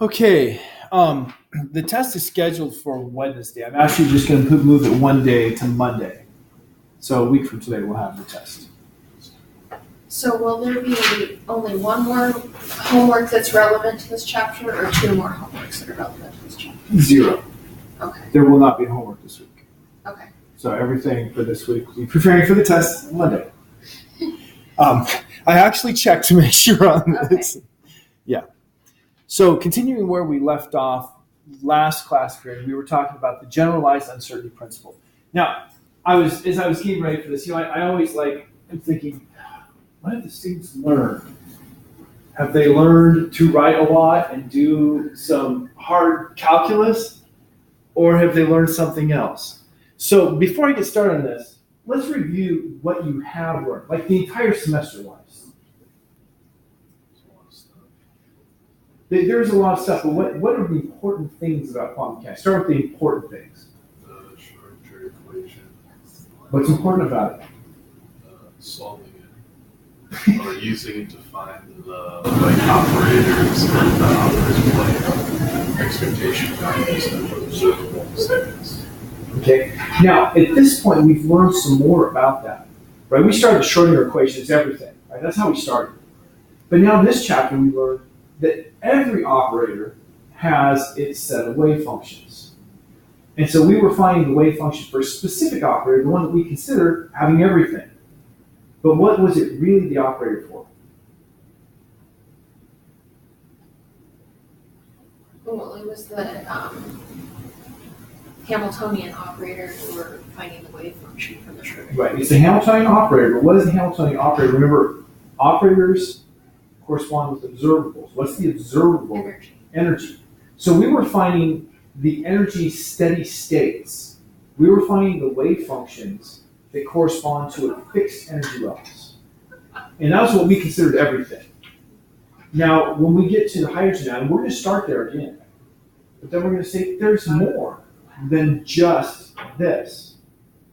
Okay, the test is scheduled for Wednesday. I'm actually just going to move it one day to Monday. So a week from today, we'll have the test. So will there be only one more homework that's relevant to this chapter, or two more homeworks that are relevant to this chapter? 0. Okay. There will not be homework this week. Okay. So everything for this week, we're preparing for the test Monday. I actually checked to make sure on this. Okay. Yeah. So continuing where we left off last class period, we were talking about the generalized uncertainty principle. Now, as I was getting ready for this, I always I'm thinking, what have the students learned? Have they learned to write a lot and do some hard calculus, or have they learned something else? So before I get started on this, let's review what you have learned, like the entire semester-wise. There's a lot of stuff, but what are the important things about quantum mechanics? Start with the important things. The Schrodinger equation. What's important about it? Solving it, or using it to find the operators and the operators play expectation values of observable statements. Okay. Now, at this point, we've learned some more about that, right? We started with Schrodinger equations, everything, right? That's how we started. But now in this chapter, we learned that every operator has its set of wave functions. And so we were finding the wave function for a specific operator, the one that we consider having everything. But what was it really the operator for? Well, it was the Hamiltonian operator who were finding the wave function from the Schrodinger. Right, it's the Hamiltonian operator, but what is the Hamiltonian operator? Remember, operators correspond with observables. What's the observable? Energy. So we were finding the energy steady states. We were finding the wave functions that correspond to a fixed energy levels. And that's what we considered everything. Now, when we get to the hydrogen atom, we're going to start there again. But then we're going to say there's more than just this.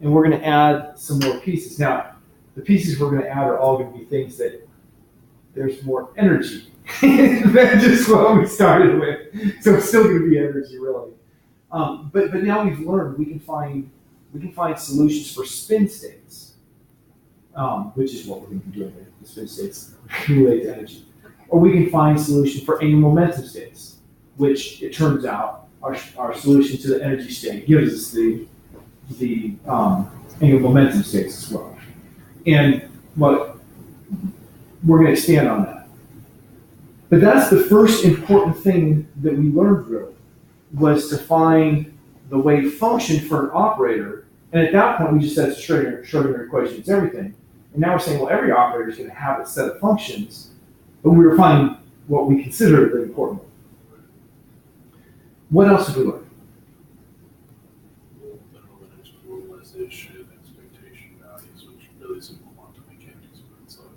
And we're going to add some more pieces. Now, the pieces we're going to add are all going to be things that there's more energy than just what we started with. So it's still going to be energy, really. But now we've learned we can find solutions for spin states, which is what we're going to be doing with the spin states relate to energy. Or we can find solution for angular momentum states, which it turns out our solution to the energy state gives us the angular momentum states as well. And what we're going to expand on that. But that's the first important thing that we learned, really, was to find the wave function for an operator. And at that point, we just said it's a Schrodinger equation, it's everything. And now we're saying, well, every operator is going to have its set of functions, but we were finding what we consider the important one. What else did we learn? Normalization, expectation values, which really is in quantum mechanics, but it's like,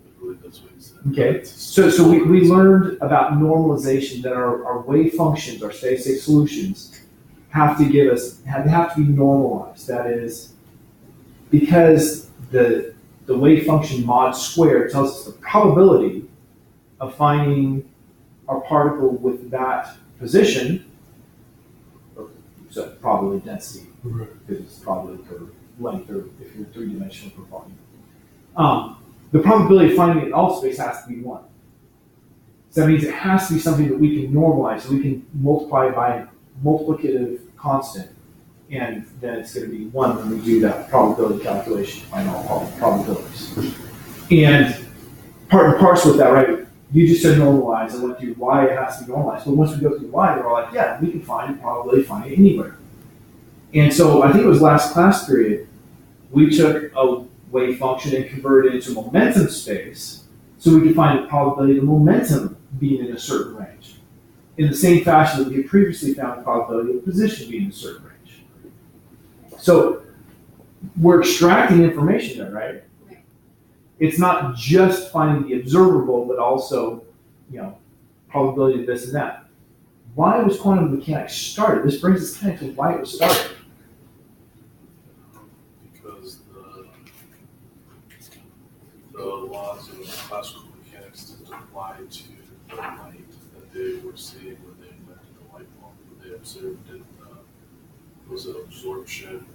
I believe that's what he said. Okay, so we learned about normalization, that our wave functions, our steady state solutions, have to be normalized. That is, because the wave function mod squared tells us the probability of finding our particle with that position, so probability density, because it's probability per length, or if you're three-dimensional per volume. The probability of finding it in all space has to be 1. So that means it has to be something that we can normalize, so we can multiply by a multiplicative constant, and then it's going to be 1 when we do that probability calculation, find all probabilities. And part and parcel with that, right? You just said normalize, and went through why it has to be normalized. But once we go through why, we're all like, yeah, we can find a probability of finding it anywhere. And so I think it was last class period, we took a wave function and converted it into momentum space, so we could find the probability of the momentum being in a certain range. In the same fashion that we had previously found the probability of the position being in a certain range. So we're extracting information there, right? It's not just finding the observable, but also, probability of this and that. Why was quantum mechanics started? This brings us kind of to why it was started. Because the laws of classical mechanics tend to apply to the light that they were seeing when they invented the light bulb, when they observed it, was it absorption?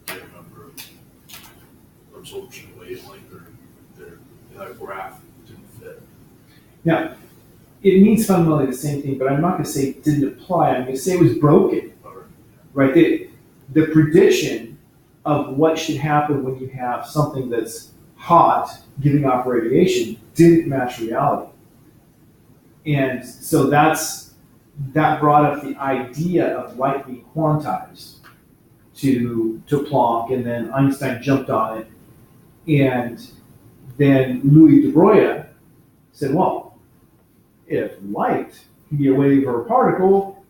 I can't remember. Absorption wavelength or that graph didn't fit. Now, it means fundamentally the same thing, but I'm not going to say it didn't apply. I'm going to say it was broken, right? The prediction of what should happen when you have something that's hot giving off radiation didn't match reality. And so that brought up the idea of light being quantized to Planck, and then Einstein jumped on it. And then Louis de Broglie said, well, if light can be a wave or a particle,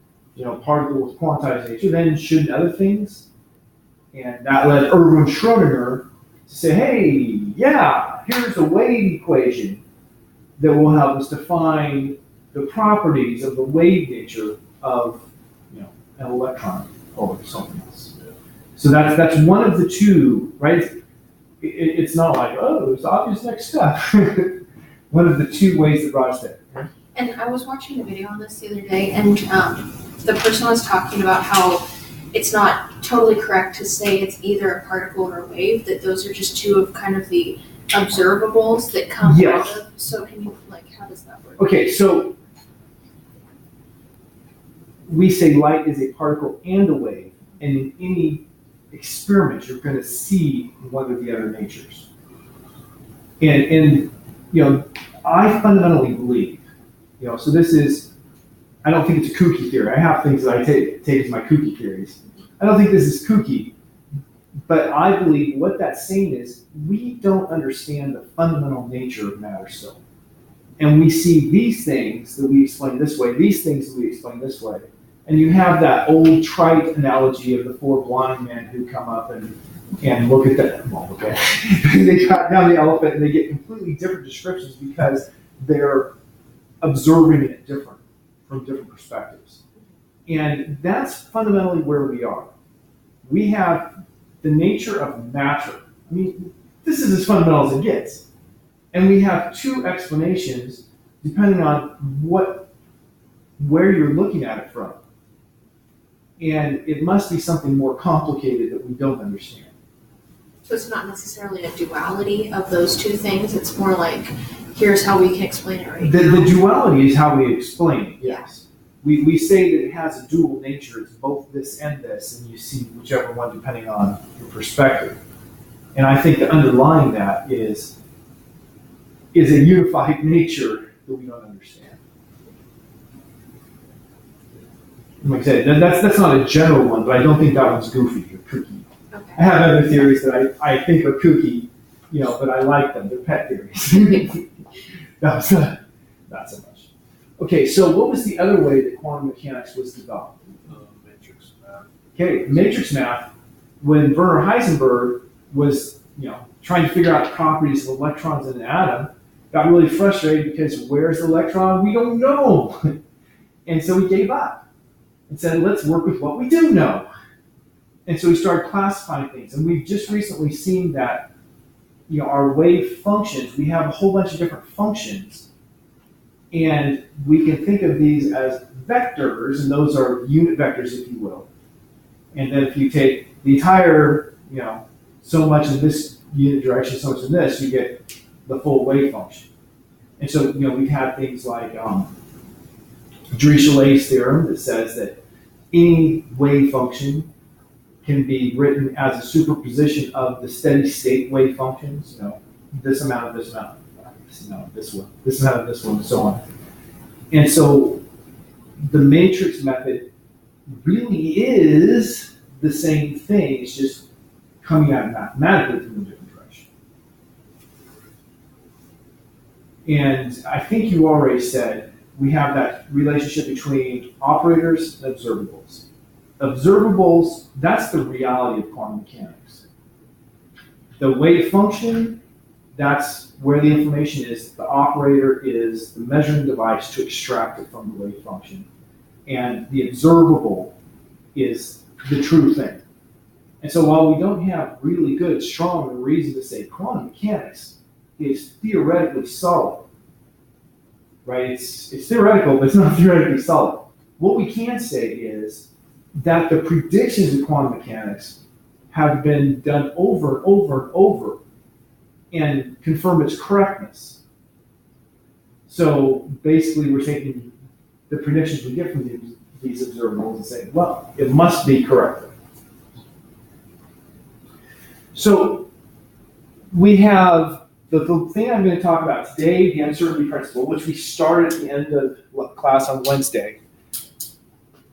particle with quantized nature, then shouldn't other things? And that led Erwin Schrödinger to say, hey, yeah, here's a wave equation that will help us define the properties of the wave nature of an electron or something else. So that's one of the two, right? It's not like, oh, it's obvious next step. One of the two ways that brought us there. And I was watching a video on this the other day, and the person was talking about how it's not totally correct to say it's either a particle or a wave, that those are just two of kind of the observables that come out of. So can you, how does that work? Okay, so we say light is a particle and a wave, and in any experiment, you're going to see one of the other natures. And I fundamentally believe, so this is, I don't think it's a kooky theory. I have things that I take as my kooky theories. I don't think this is kooky, but I believe what that's saying is we don't understand the fundamental nature of matter still. And we see these things that we explain this way, these things that we explain this way. And you have that old trite analogy of the four blind men who come up and look at the, they cut down the elephant and they get completely different descriptions because they're observing it different from different perspectives. And that's fundamentally where we are. We have the nature of matter. I mean, this is as fundamental as it gets. And we have two explanations depending on where you're looking at it from. And it must be something more complicated that we don't understand. So it's not necessarily a duality of those two things. It's more like, here's how we can explain it right now. The duality is how we explain it, yes. We say that it has a dual nature. It's both this and this, and you see whichever one depending on your perspective. And I think the underlying that is a unified nature that we don't understand. Like I said, that's not a general one, but I don't think that one's goofy or kooky. Okay. I have other theories that I think are kooky, but I like them. They're pet theories. Not so much. Okay, so what was the other way that quantum mechanics was developed? Matrix math. Okay, matrix math, when Werner Heisenberg was trying to figure out the properties of electrons in an atom, got really frustrated because where's the electron? We don't know. And so he gave up and said, let's work with what we do know. And so we started classifying things. And we've just recently seen that our wave functions, we have a whole bunch of different functions. And we can think of these as vectors, and those are unit vectors, if you will. And then if you take the entire, so much in this unit direction, so much in this, you get the full wave function. And so, we've had things like Dirichlet's theorem that says that any wave function can be written as a superposition of the steady state wave functions, this amount of this amount, this amount of this one, this amount of this one, and so on. And so the matrix method really is the same thing, it's just coming at it mathematically from a different direction. And I think you already said we have that relationship between operators and observables. Observables, that's the reality of quantum mechanics. The wave function, that's where the information is. The operator is the measuring device to extract it from the wave function. And the observable is the true thing. And so while we don't have really good, strong reason to say quantum mechanics is theoretically solid, right? It's theoretical, but it's not theoretically solid. What we can say is that the predictions of quantum mechanics have been done over and over and over and confirm its correctness. So basically, we're taking the predictions we get from these observables and saying, well, it must be correct. So we have the thing I'm going to talk about today, the uncertainty principle, which we started at the end of class on Wednesday,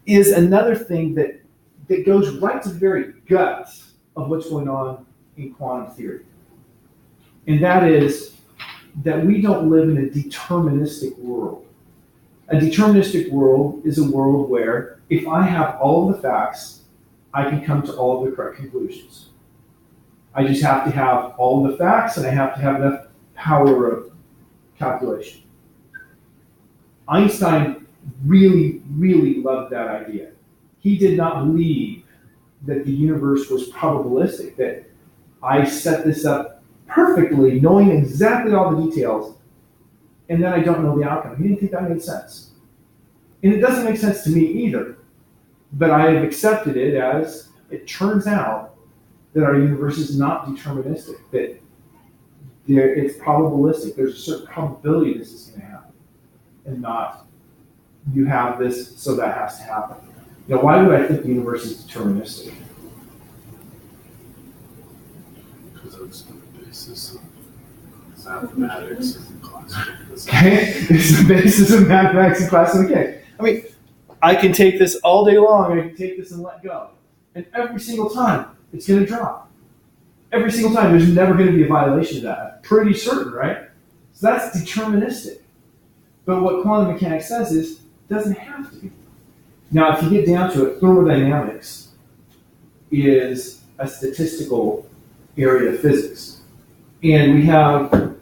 is another thing that goes right to the very guts of what's going on in quantum theory. And that is that we don't live in a deterministic world. A deterministic world is a world where if I have all of the facts, I can come to all of the correct conclusions. I just have to have all of the facts and I have to have enough power of calculation. Einstein really, really loved that idea. He did not believe that the universe was probabilistic, that I set this up perfectly, knowing exactly all the details, and then I don't know the outcome. He didn't think that made sense. And it doesn't make sense to me either, but I have accepted it as it turns out that our universe is not deterministic, that it's probabilistic. There's a certain probability this is going to happen, and not you have this, so that has to happen. You know, why would I think the universe is deterministic? Because it's the basis of mathematics and classical. Okay, it's the basis of mathematics and classical mechanics. I mean, I can take this all day long, and I can take this and let go, and every single time it's going to drop. Every single time, there's never going to be a violation of that. I'm pretty certain, right? So that's deterministic. But what quantum mechanics says is, it doesn't have to be. Now, if you get down to it, thermodynamics is a statistical area of physics. And we have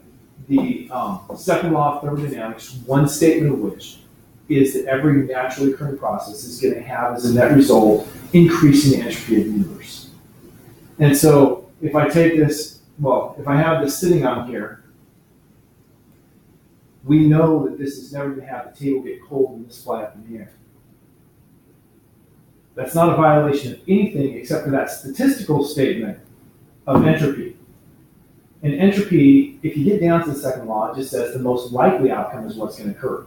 the second law of thermodynamics, one statement of which is that every naturally occurring process is going to have as a net result increasing the entropy of the universe. And so if I take this, well, if I have this sitting on here, we know that this is never going to have the table get cold and this fly up in the air. That's not a violation of anything except for that statistical statement of entropy. And entropy, if you get down to the second law, it just says the most likely outcome is what's going to occur.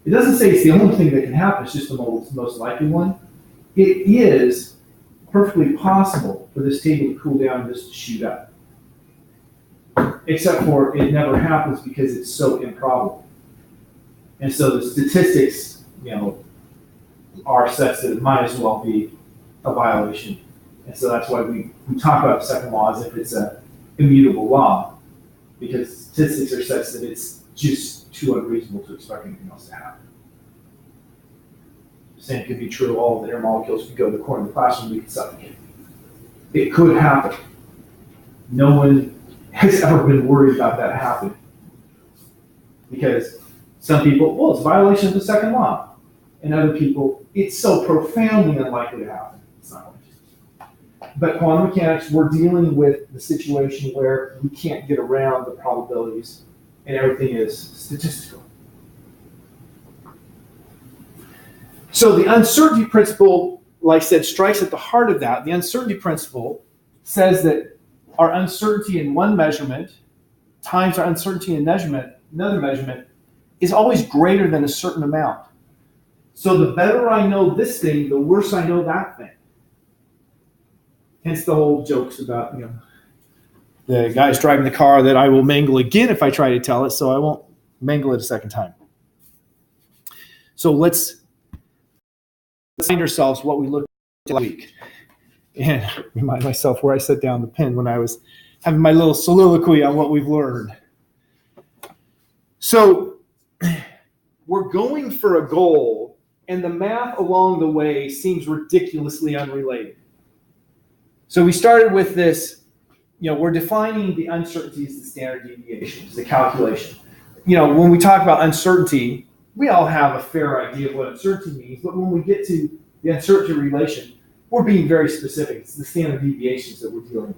It doesn't say it's the only thing that can happen, it's just the most likely one. It is perfectly possible for this table to cool down and just to shoot up. Except for it never happens because it's so improbable. And so the statistics, are such that it might as well be a violation. And so that's why we talk about the second law as if it's an immutable law, because statistics are such that it's just too unreasonable to expect anything else to happen. The same could be true of all of the air molecules. If you go to the corner of the classroom, we can suffocate. It could happen. No one has ever been worried about that happening. Because some people, well, it's a violation of the second law. And other people, it's so profoundly unlikely to happen. It's not going to. But quantum mechanics, we're dealing with the situation where we can't get around the probabilities and everything is statistical. So the uncertainty principle, like I said, strikes at the heart of that. The uncertainty principle says that our uncertainty in one measurement times our uncertainty in another measurement is always greater than a certain amount. So the better I know this thing, the worse I know that thing. Hence the whole jokes about, the guy's driving the car that I will mangle again if I try to tell it, so I won't mangle it a second time. So let's remind ourselves what we looked at last week. And remind myself where I set down the pen when I was having my little soliloquy on what we've learned. So we're going for a goal, and the math along the way seems ridiculously unrelated. So we started with this, we're defining the uncertainty as the standard deviation, as the calculation. When we talk about uncertainty, we all have a fair idea of what uncertainty means, but when we get to the uncertainty relation, we're being very specific. It's the standard deviations that we're dealing with.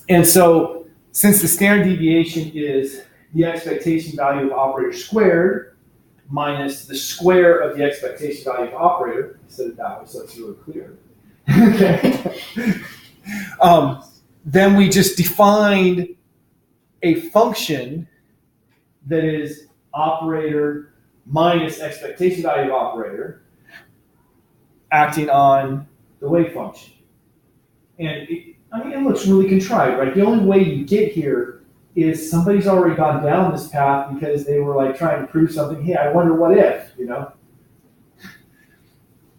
And so, since the standard deviation is the expectation value of operator squared minus the square of the expectation value of operator. I said it that way so it's really clear. Okay. Then we just defined a function that is operator minus expectation value of operator acting on the wave function. And it looks really contrived, right? The only way you get here is somebody's already gone down this path because they were like trying to prove something. Hey, I wonder what if,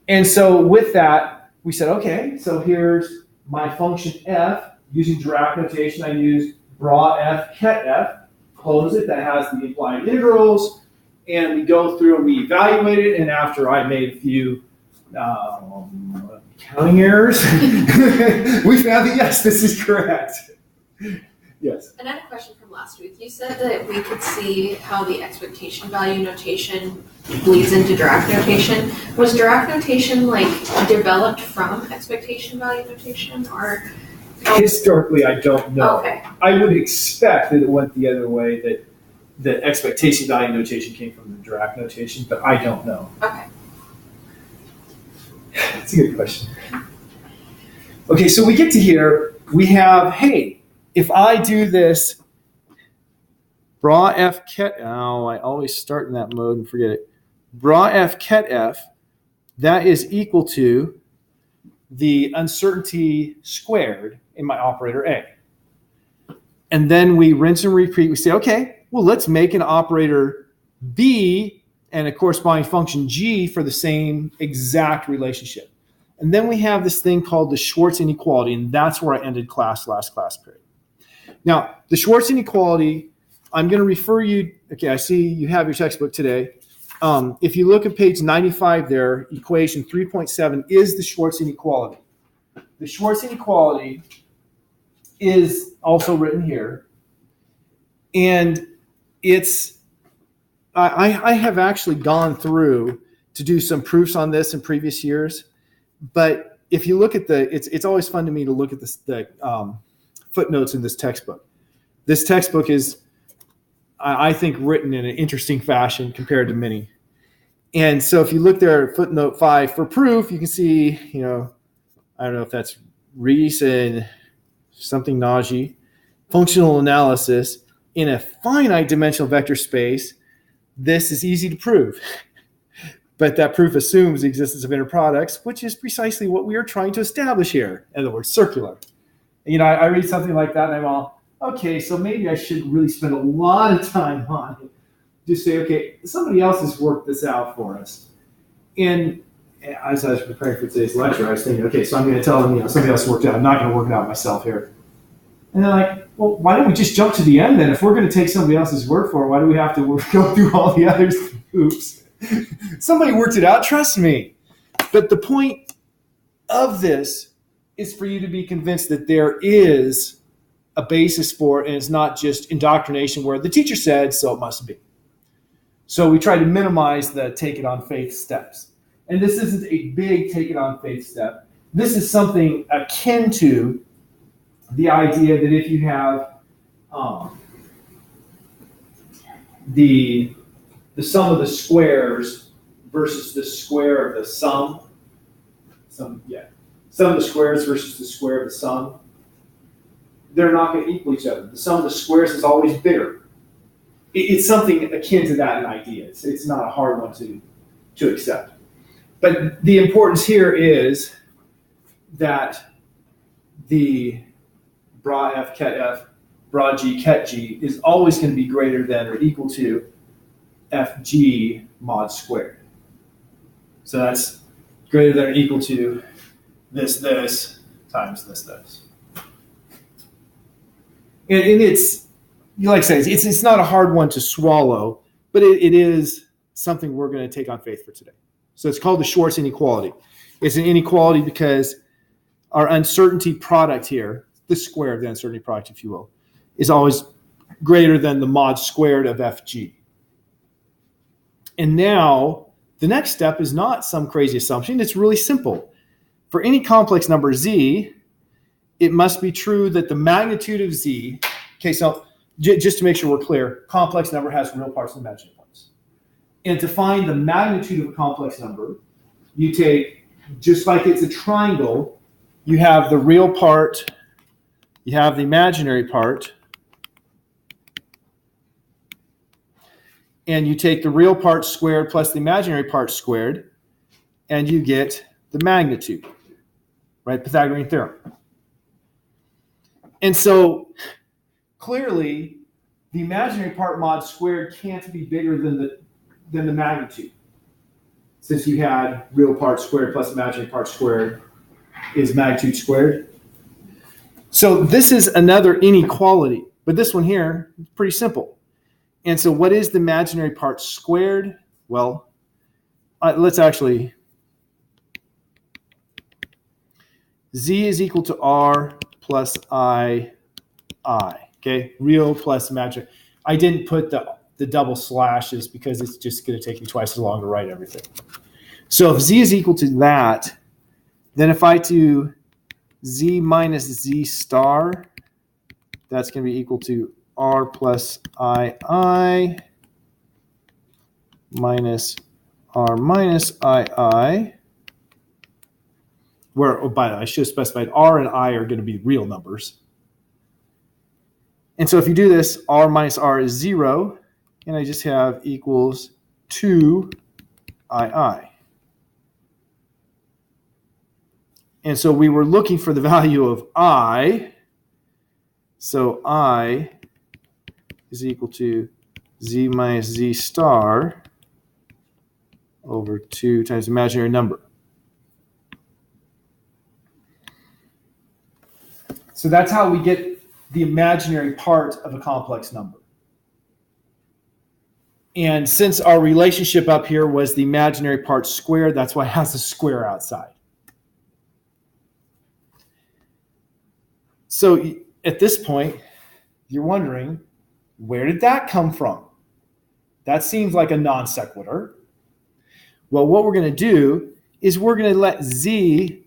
And so with that, we said, okay, so here's my function f. Using Dirac notation, I used bra f ket f. Close it, that has the implied integrals. And we go through and we evaluate it. And after I made a few counting errors, we found that, yes, this is correct. Yes. And I had a question from last week. You said that we could see how the expectation value notation bleeds into Dirac notation. Was Dirac notation developed from expectation value notation, or? Historically, I don't know. Okay. I would expect that it went the other way, that the expectation value notation came from the Dirac notation, but I don't know. Okay. That's a good question. Okay, so we get to here. We have, hey, if I do this, bra f ket, I always start in that mode and forget it. Bra f ket f, that is equal to the uncertainty squared in my operator A. And then we rinse and repeat. We say, okay, well, let's make an operator B and a corresponding function G for the same exact relationship. And then we have this thing called the Schwarz inequality, and that's where I ended last class period. Now, the Schwarz inequality, I'm going to refer you, okay, I see you have your textbook today. If you look at page 95 there, equation 3.7 is the Schwarz inequality. The Schwarz inequality is also written here. And it's, I have actually gone through to do some proofs on this in previous years. But if you look at it's always fun to me to look at the footnotes in this textbook. This textbook is, I think, written in an interesting fashion compared to many. And so if you look there at footnote 5 for proof, you can see, I don't know if that's Reese and something Nagy, functional analysis in a finite dimensional vector space. This is easy to prove. But that proof assumes the existence of inner products, which is precisely what we are trying to establish here. In other words, circular. I read something like that and I'm all, okay, so maybe I should really spend a lot of time on it. Just say, okay, somebody else has worked this out for us. And as I was preparing for today's lecture, I was thinking, okay, so I'm going to tell them, somebody else worked it out. I'm not going to work it out myself here. And they're like, well, why don't we just jump to the end then? If we're going to take somebody else's word for it, why do we have to go through all the others? Oops. Somebody worked it out, trust me. But the point of this is for you to be convinced that there is a basis for it, and it's not just indoctrination where the teacher said, so it must be. So we try to minimize the take it on faith steps. And this isn't a big take it on faith step. This is something akin to the idea that if you have the sum of the squares versus the square of the sum of the squares versus the square of the sum, they're not going to equal each other. The sum of the squares is always bigger. It's something akin to that in idea. It's not a hard one to accept. But the importance here is that the bra f ket f, bra g ket g is always going to be greater than or equal to fg mod squared. So that's greater than or equal to this times this. And it's, like I say, it's not a hard one to swallow, but it is something we're going to take on faith for today. So it's called the Schwarz inequality. It's an inequality because our uncertainty product here, the square of the uncertainty product, if you will, is always greater than the mod squared of fg. And now the next step is not some crazy assumption. It's really simple. For any complex number z, it must be true that the magnitude of z, okay, so just to make sure we're clear, complex number has real parts and imaginary parts. And to find the magnitude of a complex number, you take, just like it's a triangle, you have the real part, you have the imaginary part, and you take the real part squared plus the imaginary part squared, and you get the magnitude, right? Pythagorean theorem. And so clearly, the imaginary part mod squared can't be bigger than the magnitude. Since you had real part squared plus imaginary part squared is magnitude squared. So this is another inequality, but this one here is pretty simple. And so what is the imaginary part squared? Well, let's actually, z is equal to r plus I. Okay, real plus imaginary. I didn't put the double slashes because it's just going to take me twice as long to write everything. So if z is equal to that, then if I do z minus z star, that's going to be equal to r plus I minus r minus I, where, oh, by the way, I should have specified r and I are going to be real numbers. And so if you do this, r minus r is 0, and I just have equals 2 I. And so we were looking for the value of I. So I is equal to z minus z star over 2 times the imaginary number. So that's how we get the imaginary part of a complex number. And since our relationship up here was the imaginary part squared, that's why it has a square outside. So at this point, you're wondering, where did that come from? That seems like a non sequitur. Well, what we're going to do is we're going to let z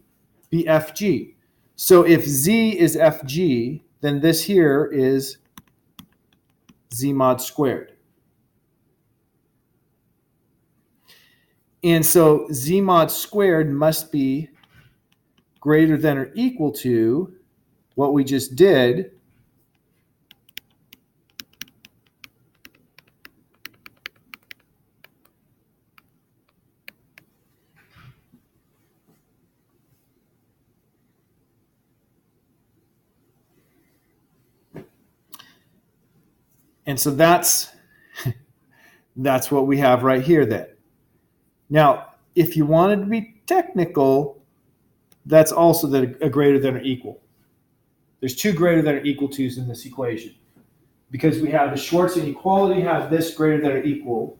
be fg. So if z is fg, then this here is z mod squared. And so z mod squared must be greater than or equal to what we just did, and so that's what we have right here then. Now, if you wanted to be technical, that's also a greater than or equal. There's two greater than or equal to's in this equation. Because we have the Schwarz inequality have this greater than or equal,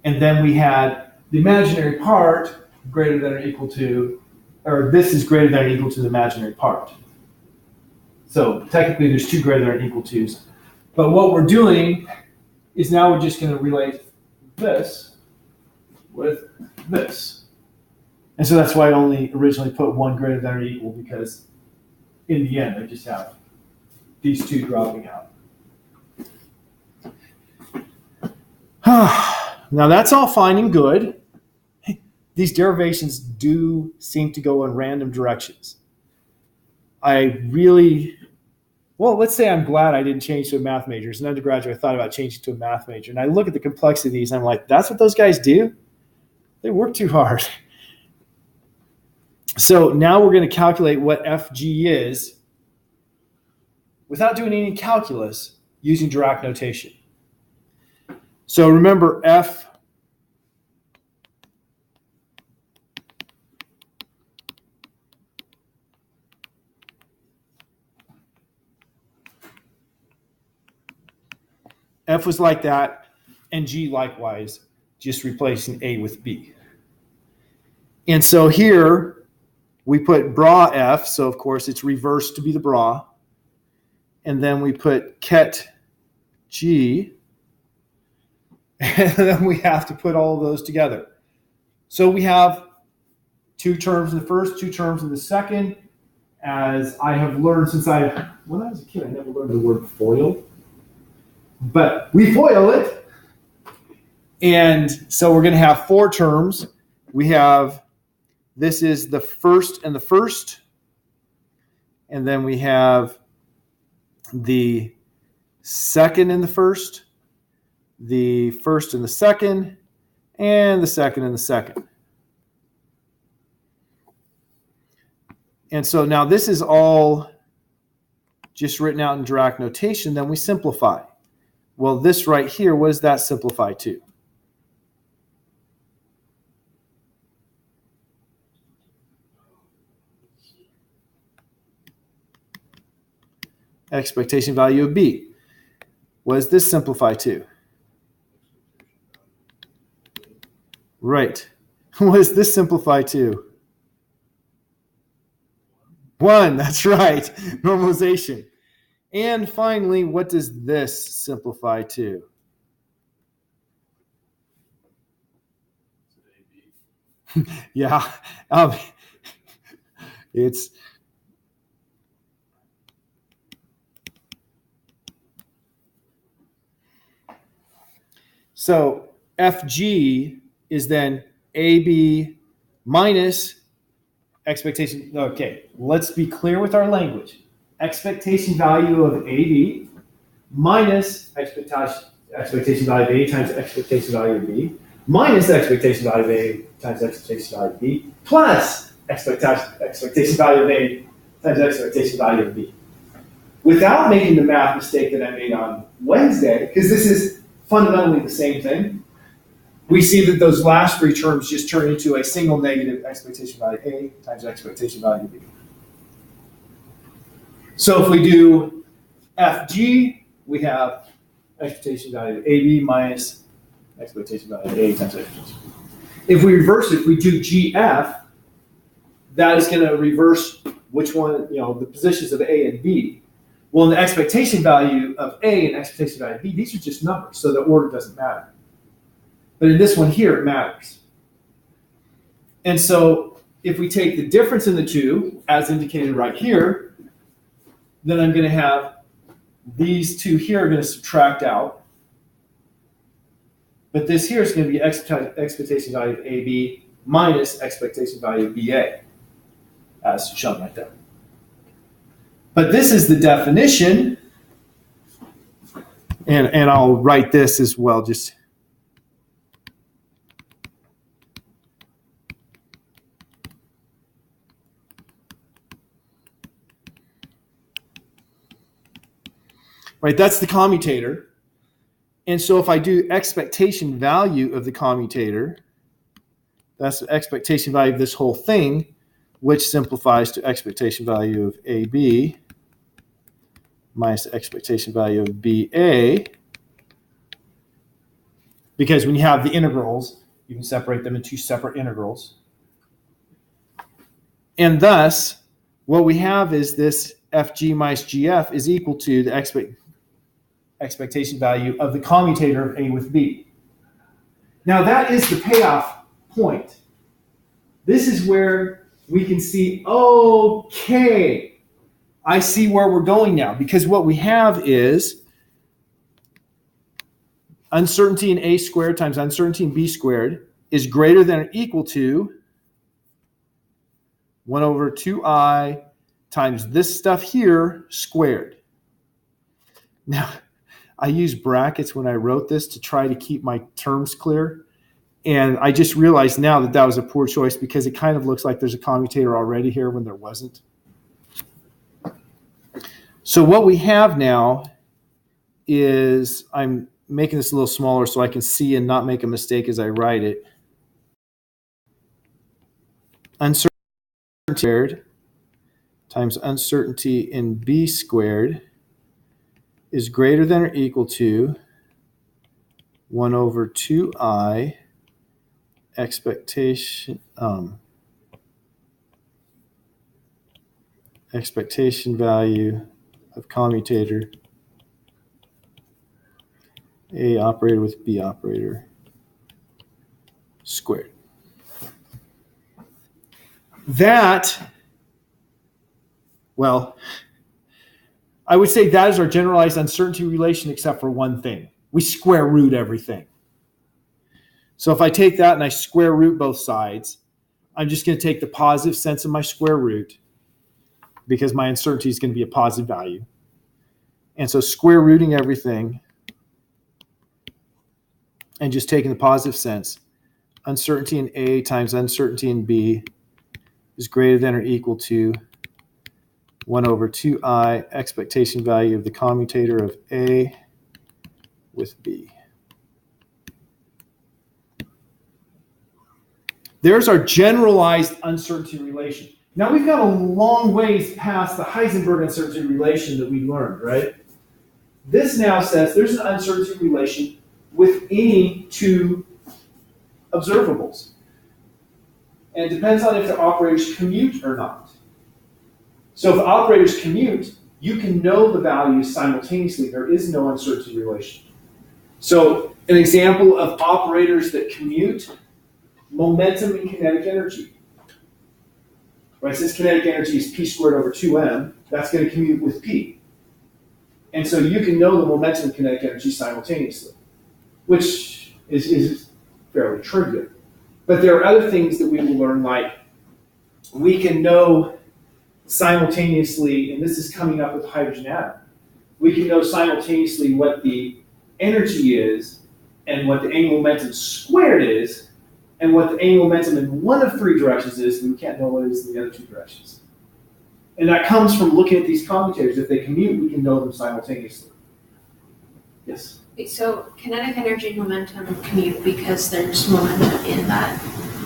and then we had the imaginary part greater than or equal to, or this is greater than or equal to the imaginary part. So technically there's two greater than or equal to's. But what we're doing is now we're just going to relate this with this. And so that's why I only originally put one greater than or equal, because in the end I just have these two dropping out. Now that's all fine and good. These derivations do seem to go in random directions. Let's say I'm glad I didn't change to a math major. As an undergraduate, I thought about changing to a math major. And I look at the complexity of these, and I'm like, that's what those guys do? They work too hard. So now we're going to calculate what FG is without doing any calculus using Dirac notation. So remember F was like that, and G likewise, just replacing A with B. And so here we put bra F, so of course it's reversed to be the bra. And then we put ket G, and then we have to put all of those together. So we have two terms in the first, two terms in the second, as I have learned when I was a kid, I never learned the word FOIL, but we FOIL it. And so we're going to have 4 terms. This is the first and the first, and then we have the second and the first and the second, and the second and the second. And so now this is all just written out in Dirac notation, then we simplify. Well, this right here, what does that simplify to? Expectation value of B. What does this simplify to? Right. What does this simplify to? 1, that's right. Normalization. And finally, what does this simplify to? Yeah. It's so FG is then AB minus expectation. Okay, let's be clear with our language. Expectation value of AB minus expectation value of A times expectation value of B minus expectation value of A times expectation value of B plus expectation value of A times expectation value of B. Without making the math mistake that I made on Wednesday, because this is fundamentally the same thing, we see that those last 3 terms just turn into a single negative expectation value A times expectation value B. So if we do FG, we have expectation value of AB minus expectation value of A times expectation. If we reverse it, if we do GF, that is going to reverse which one, the positions of A and B. Well, in the expectation value of A and expectation value of B, these are just numbers, so the order doesn't matter. But in this one here, it matters. And so if we take the difference in the two, as indicated right here, then I'm going to have these 2 here are going to subtract out. But this here is going to be expectation value of AB minus expectation value of BA, as shown right there. But this is the definition, and I'll write this as well, just right, that's the commutator. And so if I do expectation value of the commutator, that's the expectation value of this whole thing, which simplifies to expectation value of AB minus expectation value of BA. Because when you have the integrals, you can separate them into separate integrals. And thus, what we have is this FG minus GF is equal to the expectation value of the commutator of A with B. Now that is the payoff point. This is where we can see, okay, I see where we're going now, because what we have is uncertainty in A squared times uncertainty in B squared is greater than or equal to 1 over 2I times this stuff here squared. Now, I used brackets when I wrote this to try to keep my terms clear. And I just realized now that that was a poor choice because it kind of looks like there's a commutator already here when there wasn't. So what we have now is, I'm making this a little smaller so I can see and not make a mistake as I write it. Uncertainty squared times uncertainty in B squared is greater than or equal to 1 over 2I expectation value of commutator A operator with B operator squared. That Well, I would say that is our generalized uncertainty relation except for one thing. We square root everything. So if I take that and I square root both sides, I'm just going to take the positive sense of my square root because my uncertainty is going to be a positive value. And so square rooting everything and just taking the positive sense, uncertainty in A times uncertainty in B is greater than or equal to 1 over 2i expectation value of the commutator of A with B. There's our generalized uncertainty relation. Now we've got a long ways past the Heisenberg uncertainty relation that we learned, right? This now says there's an uncertainty relation with any two observables. And it depends on if the operators commute or not. So if the operators commute, you can know the values simultaneously. There is no uncertainty relation. So an example of operators that commute, momentum and kinetic energy. Right, since kinetic energy is p squared over 2m, that's going to commute with p. And so you can know the momentum and kinetic energy simultaneously, which is fairly trivial. But there are other things that we will learn, like we can know simultaneously, and this is coming up with the hydrogen atom, we can know simultaneously what the energy is and what the angular momentum squared is, and what the angular momentum in one of three directions is, and we can't know what it is in the other two directions. And that comes from looking at these commutators. If they commute, we can know them simultaneously. Yes? So kinetic energy and momentum commute because there's momentum in that?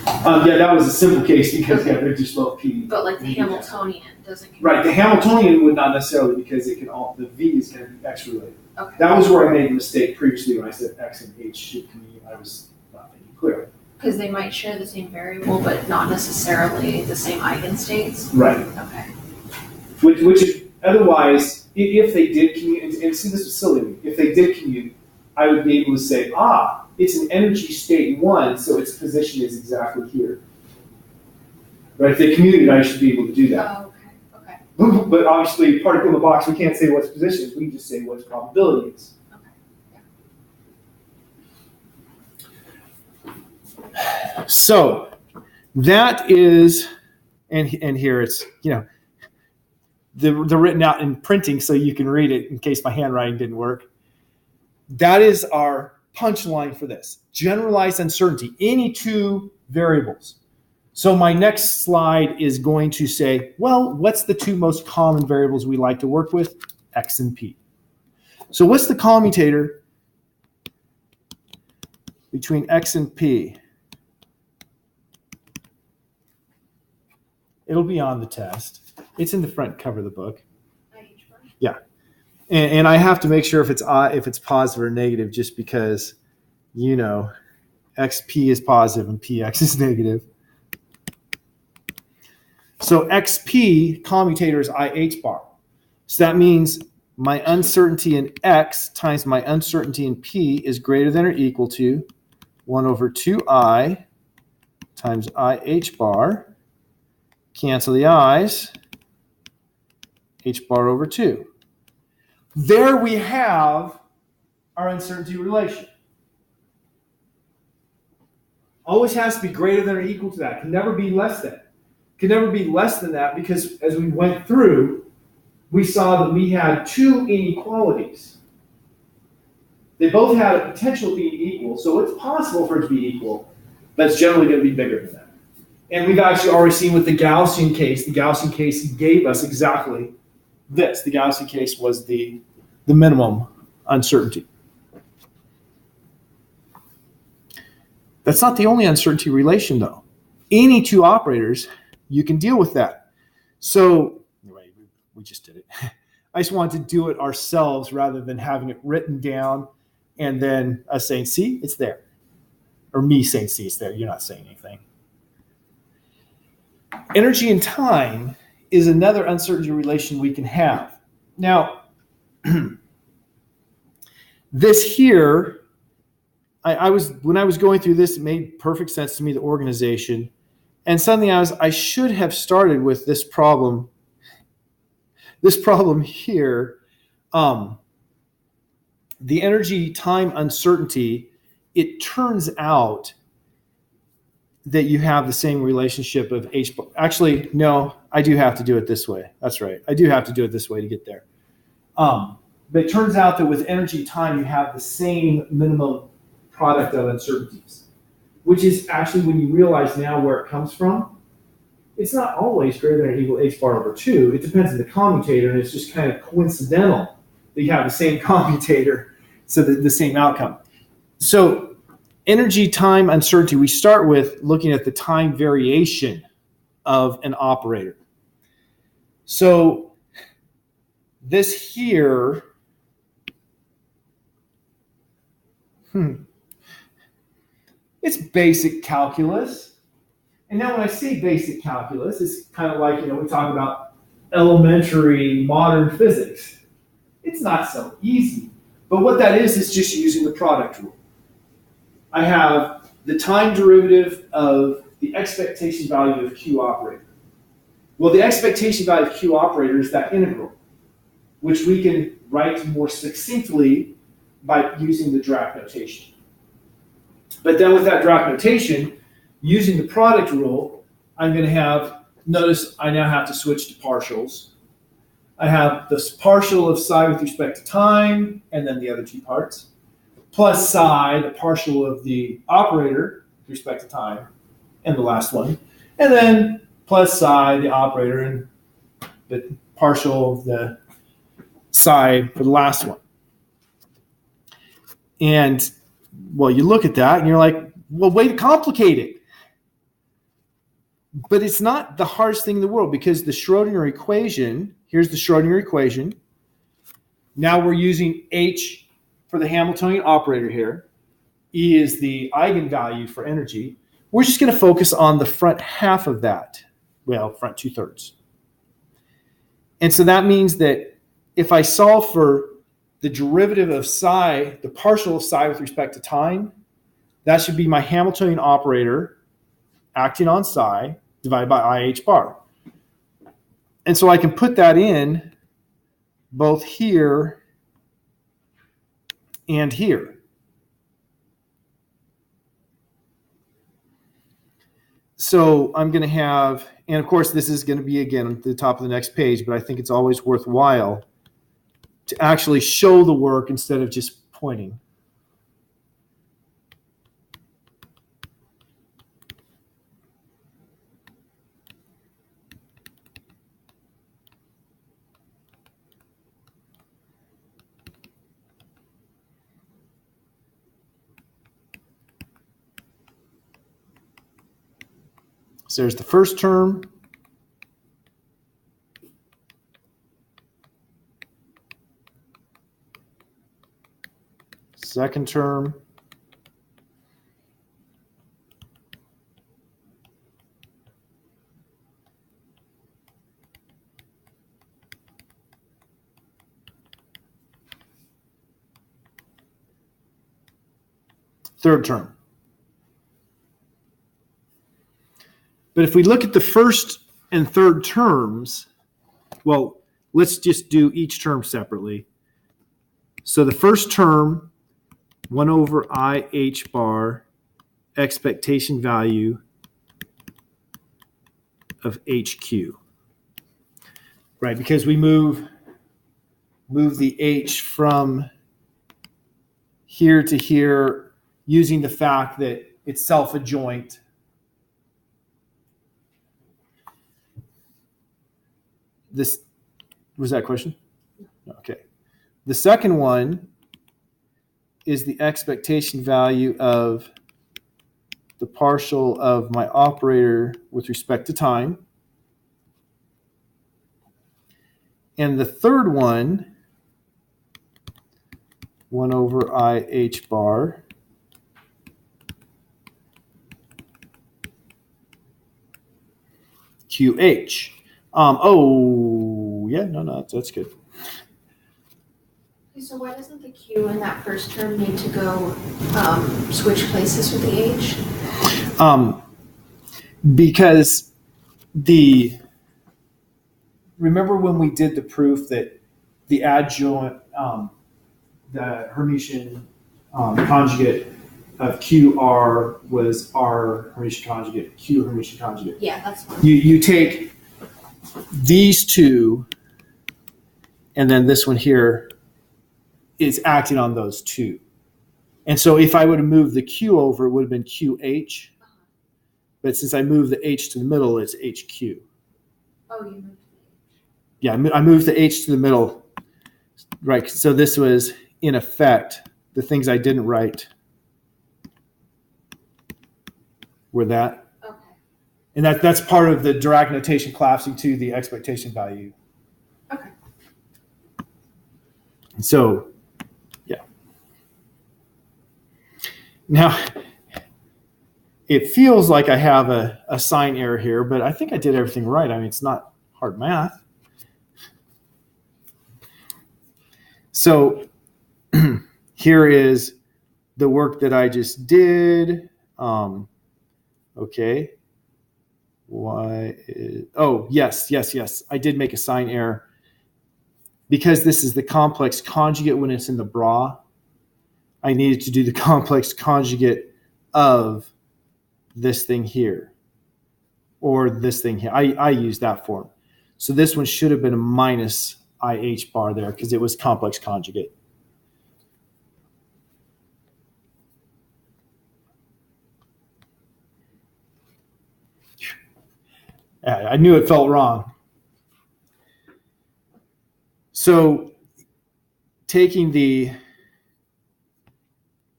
Yeah, that was a simple case because they're just both P. But like the Hamiltonian doesn't commute. Right, the Hamiltonian would not necessarily because it can all, the V is going to be X related. Okay. That was where I made the mistake previously when I said X and H should commute. I was not thinking clearly. Because they might share the same variable, but not necessarily the same eigenstates? Right. Okay. Which is, otherwise, if they did commute, and see this was silly, if they did commute, I would be able to say, it's an energy state 1, so its position is exactly here. Right? If they commuted, I should be able to do that. Oh, okay. Okay. But obviously, particle in the box, we can't say what its position is, we can just say what its probability is. So that is, and here it's, they're written out in printing so you can read it in case my handwriting didn't work. That is our punchline for this. Generalized uncertainty, any two variables. So my next slide is going to say, well, what's the two most common variables we like to work with? X and P. So what's the commutator between X and P? It'll be on the test. It's in the front cover of the book. Yeah. And I have to make sure if it's positive or negative just because, XP is positive and PX is negative. So XP commutator is IH bar. So that means my uncertainty in X times my uncertainty in P is greater than or equal to 1 over 2I times IH bar. Cancel the i's, h bar over 2. There we have our uncertainty relation. Always has to be greater than or equal to that. Can never be less than. Can never be less than that because as we went through, we saw that we had two inequalities. They both had a potential of being equal, so it's possible for it to be equal, but it's generally going to be bigger than that. And we've actually already seen with the Gaussian case, gave us exactly this. The Gaussian case was the minimum uncertainty. That's not the only uncertainty relation, though. Any two operators, you can deal with that. So, anyway, we just did it. I just wanted to do it ourselves rather than having it written down and then us saying, see, it's there. Or me saying, see, it's there. You're not saying anything. Energy and time is another uncertainty relation we can have. Now, this here, when I was going through this, it made perfect sense to me, the organization. And suddenly I should have started with this problem this problem here, the energy time uncertainty, it turns out that you have the same relationship of H bar. Actually, no, I do have to do it this way. That's right. I do have to do it this way to get there. But it turns out that with energy time, you have the same minimum product of uncertainties, which is actually, when you realize now where it comes from, it's not always greater than or equal to H bar over 2. It depends on the commutator, and it's just kind of coincidental that you have the same commutator, so the same outcome. So energy time uncertainty, we start with looking at the time variation of an operator. So this here, it's basic calculus. And now when I say basic calculus, it's kind of like, we talk about elementary modern physics. It's not so easy. But what that is just using the product rule. I have the time derivative of the expectation value of Q operator. Well, the expectation value of Q operator is that integral, which we can write more succinctly by using the draft notation. But then with that draft notation, using the product rule, I'm going to have, notice I now have to switch to partials. I have this partial of psi with respect to time, and then the other two parts, plus psi, the partial of the operator with respect to time, and the last one, and then plus psi, the operator, and the partial of the psi for the last one. And, well, you look at that, and you're like, well, way to complicate it. But it's not the hardest thing in the world, because the Schrodinger equation, here's the Schrodinger equation. Now we're using H for the Hamiltonian operator here. E is the eigenvalue for energy. We're just going to focus on the front half of that. Well, front 2/3. And so that means that if I solve for the derivative of psi, the partial of psi with respect to time, that should be my Hamiltonian operator acting on psi divided by IH bar. And so I can put that in both here and here. So I'm going to have, and of course this is going to be again at the top of the next page, but I think it's always worthwhile to actually show the work instead of just pointing. So there's the first term. Second term. Third term. But if we look at the first and third terms, well, let's just do each term separately. So the first term, 1 over IH bar, expectation value of HQ. Right, because we move the H from here to here using the fact that it's self-adjoint. This was that question? Okay. The second one is the expectation value of the partial of my operator with respect to time. And the third one, 1 over IH bar, QH. That's good. Okay, so why doesn't the Q in that first term need to go switch places with the H? Because remember when we did the proof that the adjoint, the Hermitian conjugate of QR was R Hermitian conjugate, Q Hermitian conjugate. Yeah, that's fine. You take these two, and then this one here is acting on those two. And so if I would have moved the Q over, it would have been QH. But since I moved the H to the middle, it's HQ. Oh, you moved the Yeah, I moved the H to the middle. Right, so this was, in effect, the things I didn't write were that. Okay. And that's part of the Dirac notation collapsing to the expectation value. Okay. So, yeah. Now, it feels like I have a sign error here, but I think I did everything right. I mean, it's not hard math. So here is the work that I just did. Okay. Yes. I did make a sign error. Because this is the complex conjugate when it's in the bra, I needed to do the complex conjugate of this thing here. Or this thing here. I used that form. So this one should have been a minus IH bar there because it was complex conjugate. I knew it felt wrong. So taking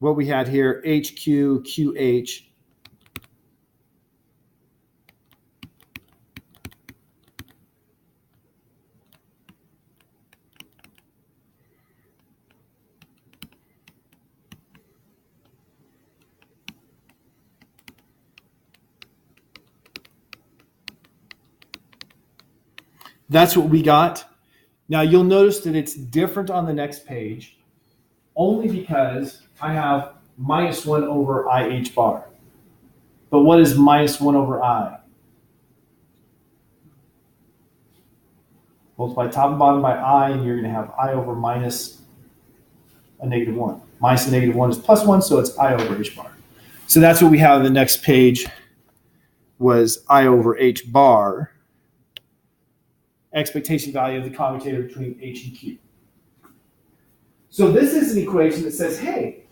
what we had here, HQ, QH, that's what we got. Now you'll notice that it's different on the next page only because I have minus 1 over IH bar. But what is minus 1 over I? Multiply top and bottom by I, and you're going to have I over minus a negative 1. Minus a negative 1 is plus 1, so it's I over H bar. So that's what we have on the next page was I over H bar. Expectation value of the commutator between H and Q. So this is an equation that says, hey,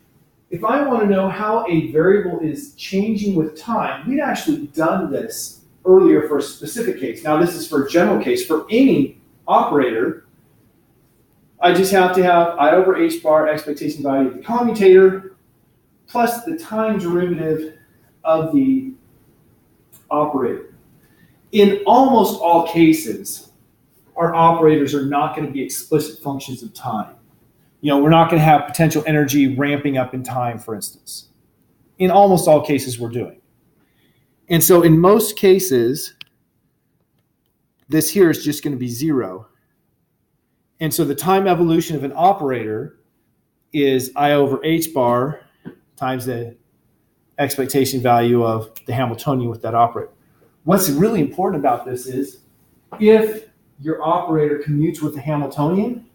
if I want to know how a variable is changing with time, we'd actually done this earlier for a specific case. Now this is for a general case. For any operator, I just have to have I over H bar expectation value of the commutator plus the time derivative of the operator. In almost all cases, our operators are not going to be explicit functions of time. We're not going to have potential energy ramping up in time, for instance. In almost all cases, we're doing. And so in most cases, this here is just going to be 0. And so the time evolution of an operator is I over H bar times the expectation value of the Hamiltonian with that operator. What's really important about this is if your operator commutes with the Hamiltonian,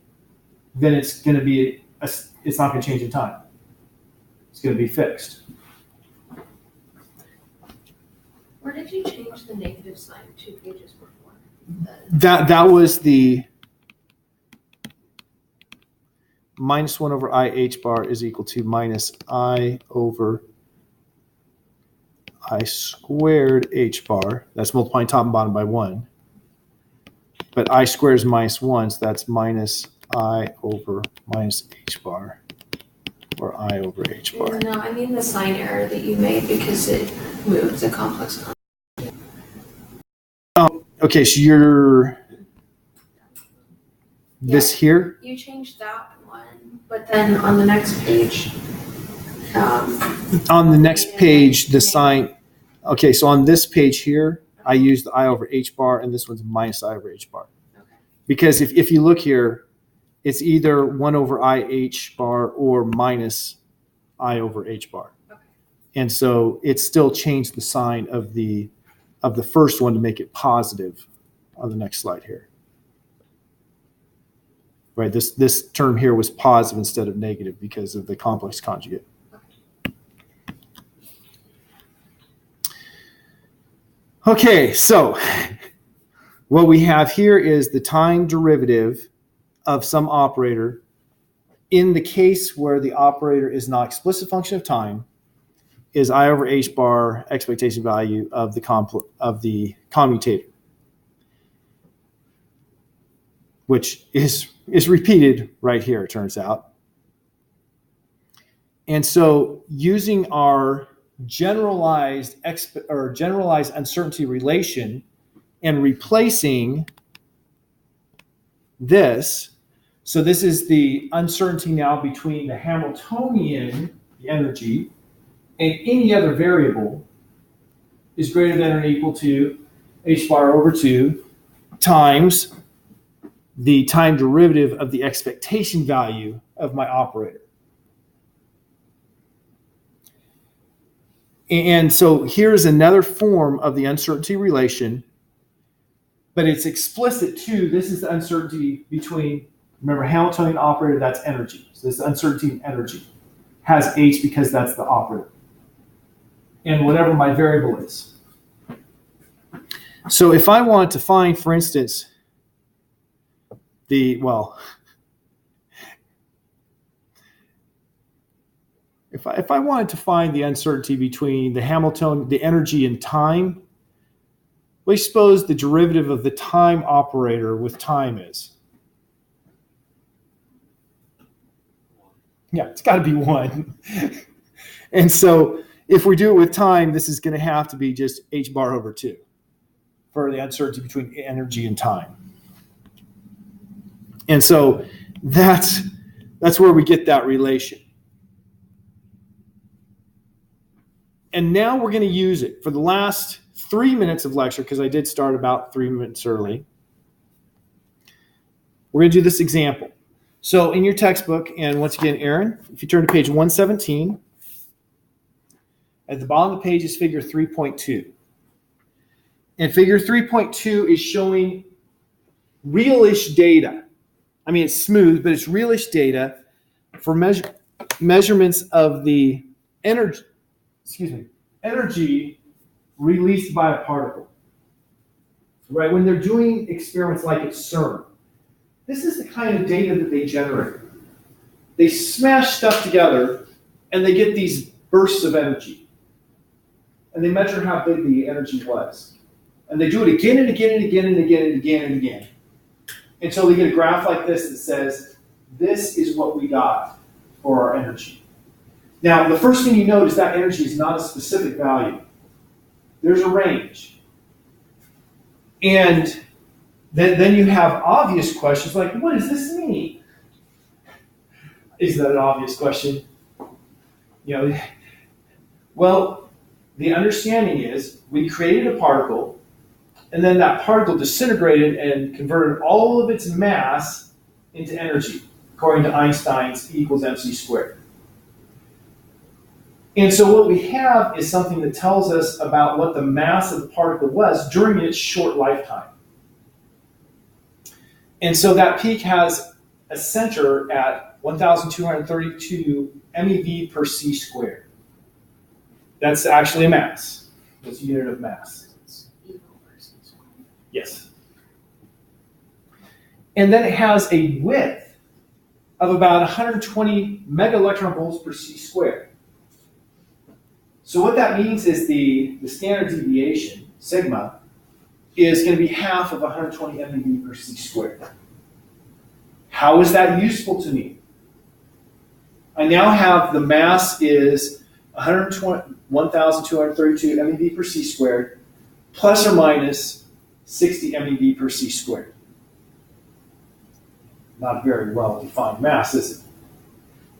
then it's going to be it's not going to change in time. It's going to be fixed. Where did you change the negative sign 2 pages before? That was the minus 1 over IH bar is equal to minus I over I squared H bar. That's multiplying top and bottom by 1. But I squared is minus 1, so that's minus I over minus H bar, or I over H bar. No, I mean the sign error that you made because it moved the complex conjugate. Okay, so you're this here? You changed that one, but then on the next page. On the next page, the sign. Okay, so on this page here, I used the I over H bar, and this one's minus I over H bar. Okay. Because if you look here, it's either 1 over IH bar or minus I over H bar. Okay. And so it still changed the sign of the first one to make it positive on the next slide here. right? This term here was positive instead of negative because of the complex conjugate. Okay, so what we have here is the time derivative of some operator in the case where the operator is not explicit function of time, is I over h bar expectation value of the commutator, which is repeated right here, it turns out. And so using our generalized uncertainty relation and replacing this, so this is the uncertainty now between the Hamiltonian, the energy, and any other variable is greater than or equal to h bar over 2 times the time derivative of the expectation value of my operator. And so here's another form of the uncertainty relation, but it's explicit too. This is the uncertainty between, remember, Hamiltonian operator, that's energy. So this is uncertainty in energy. Has h because that's the operator. And whatever my variable is. So if I want to find, for instance, if I wanted to find the uncertainty between the Hamiltonian, the energy and time, we suppose the derivative of the time operator with time is. Yeah, it's got to be 1. And so if we do it with time, this is going to have to be just h bar over 2 for the uncertainty between energy and time. And so that's where we get that relation. And now we're going to use it for the last 3 minutes of lecture, because I did start about 3 minutes early. We're going to do this example. So in your textbook, and once again, Aaron, if you turn to page 117, at the bottom of the page is figure 3.2. And figure 3.2 is showing real-ish data. I mean, it's smooth, but it's real-ish data for measurements of the energy released by a particle. Right? When they're doing experiments like at CERN, this is the kind of data that they generate. They smash stuff together and they get these bursts of energy. And they measure how big the energy was. And they do it again and again and again and again and again and again, until they get a graph like this that says, this is what we got for our energy. Now, the first thing you note is that energy is not a specific value. There's a range. And then you have obvious questions like, what does this mean? Is that an obvious question? Well, the understanding is we created a particle, and then that particle disintegrated and converted all of its mass into energy, according to Einstein's E equals mc squared. And so what we have is something that tells us about what the mass of the particle was during its short lifetime. And so that peak has a center at 1,232 MeV per c squared. That's actually a mass. That's a unit of mass. Yes. And then it has a width of about 120 megaelectron volts per c squared. So what that means is the standard deviation, sigma, is going to be half of 120 MeV per c squared. How is that useful to me? I now have the mass is 1,232 MeV per c squared, plus or minus 60 MeV per c squared. Not very well defined mass, is it?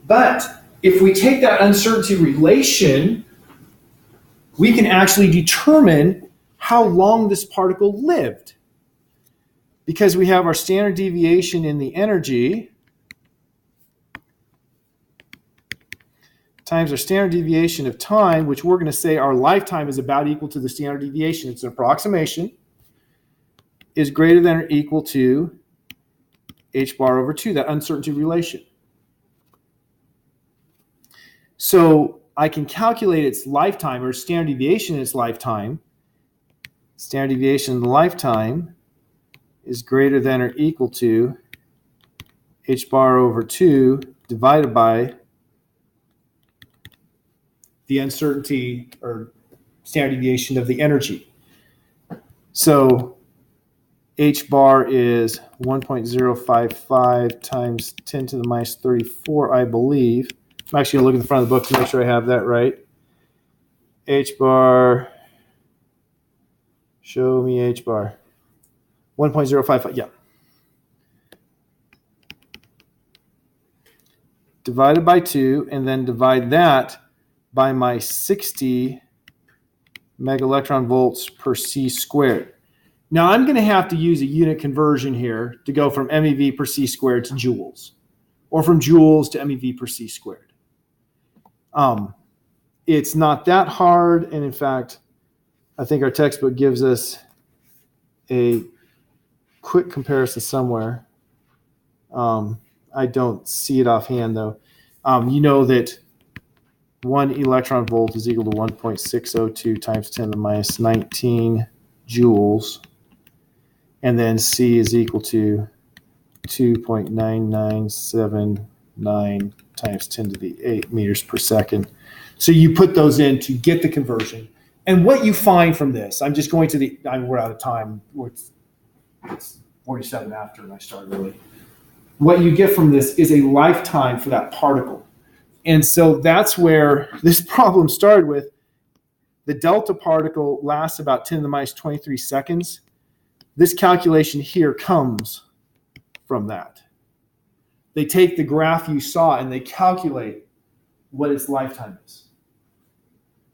But if we take that uncertainty relation, we can actually determine how long this particle lived. Because we have our standard deviation in the energy times our standard deviation of time, which we're going to say our lifetime is about equal to the standard deviation. It's an approximation, is greater than or equal to h bar over 2, that uncertainty relation. So I can calculate its lifetime, or standard deviation in its lifetime. Standard deviation in the lifetime is greater than or equal to h bar over 2 divided by the uncertainty or standard deviation of the energy. So h bar is 1.055 times 10 to the minus 34, I believe. I'm actually going to look at the front of the book to make sure I have that right. H bar, show me h bar. 1.055, yeah. Divided by 2, and then divide that by my 60 megaelectron volts per C squared. Now I'm going to have to use a unit conversion here to go from MeV per C squared to joules, or from joules to MeV per C squared. It's not that hard, and in fact, I think our textbook gives us a quick comparison somewhere. I don't see it offhand, though. You know that 1 electron volt is equal to 1.602 times 10 to the minus 19 joules. And then C is equal to 2.9979 times 10 to the 8 meters per second. So you put those in to get the conversion. And what you find from this, I'm just going to the, we're out of time. It's 47 after, and I started early. What you get from this is a lifetime for that particle. And so that's where this problem started with. The delta particle lasts about 10 to the minus 23 seconds. This calculation here comes from that. They take the graph you saw and they calculate what its lifetime is.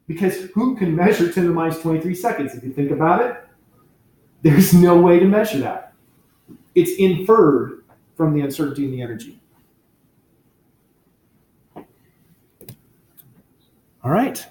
Because who can measure 10 to the minus 23 seconds? If you think about it, there's no way to measure that. It's inferred from the uncertainty in the energy. All right.